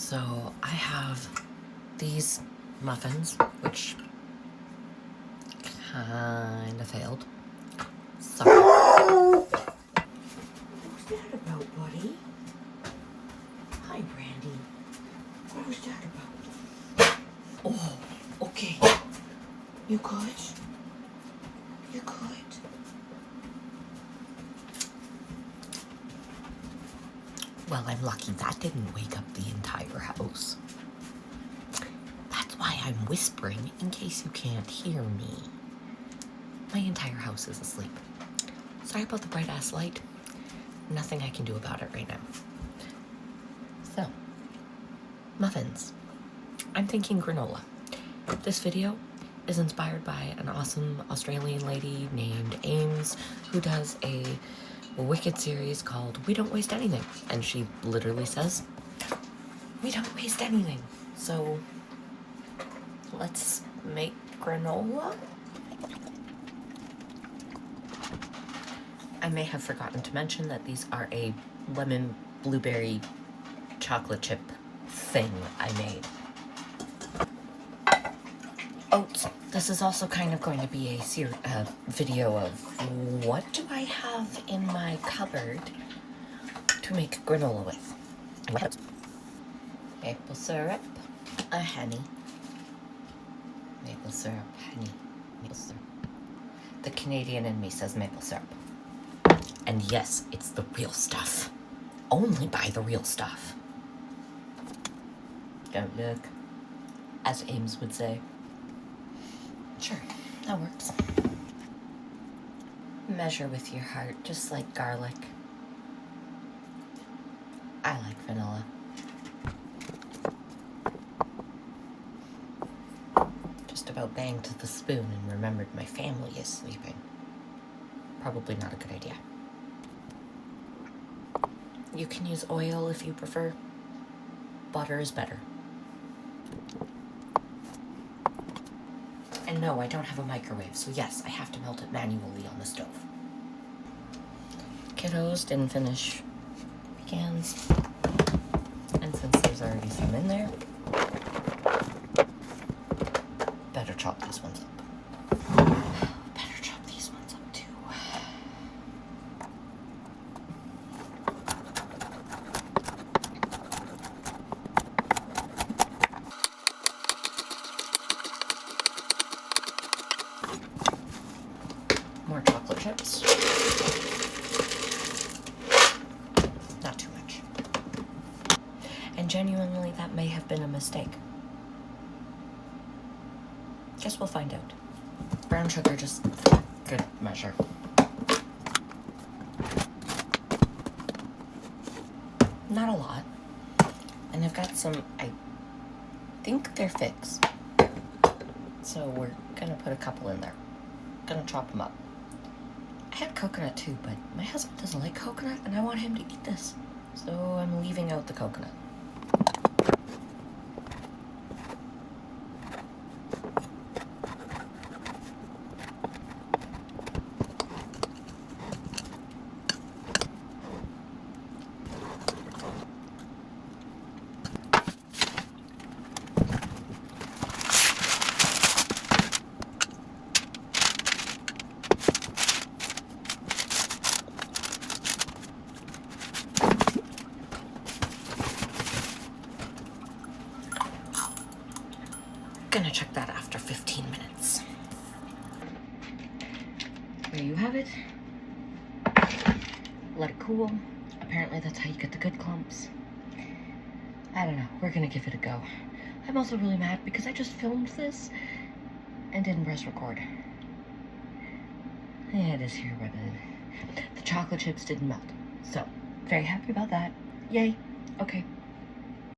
So I have these muffins, which kind of failed. Sorry. What's that about, buddy? Hi, Brandy. What was that about? Oh, okay. You good? You good? Well, I'm lucky that didn't wake up the entire house. That's why I'm whispering, in case you can't hear me. My entire house is asleep. Sorry about the bright ass light. Nothing I can do about it right now. So, muffins. I'm thinking granola. This video is inspired by an awesome Australian lady named Ames who does a wicked series called We Don't Waste Anything. And she literally says, we don't waste anything. So let's make granola. I may have forgotten to mention that these are a lemon blueberry chocolate chip thing I made. Oats. This is also kind of going to be a video of what do I have in my cupboard to make granola with. Maple syrup, a honey. Maple syrup, honey, maple syrup. The Canadian in me says maple syrup. And yes, it's the real stuff. Only buy the real stuff. Don't look. As Ames would say. Sure, that works. Measure with your heart, just like garlic. I like vanilla. Just about banged the spoon and remembered my family is sleeping. Probably not a good idea. You can use oil if you prefer. Butter is better. And no, I don't have a microwave, so yes, I have to melt it manually on the stove. Kiddos didn't finish pecans. And since there's already some in there, better chop these ones up. Better chop these ones up too. More chocolate chips. Not too much. And genuinely, that may have been a mistake. Guess we'll find out. Brown sugar, just good measure. Not a lot. And I've got some, I think they're figs. So we're gonna put a couple in there. Gonna chop them up. I had coconut too, but my husband doesn't like coconut and I want him to eat this. So I'm leaving out the coconut. Gonna check that after 15 minutes. There you have it. Let it cool. Apparently that's how you get the good clumps. I don't know, we're gonna give it a go. I'm also really mad because I just filmed this and didn't press record. Yeah, it is here, but the chocolate chips didn't melt. So, very happy about that. Yay. Okay,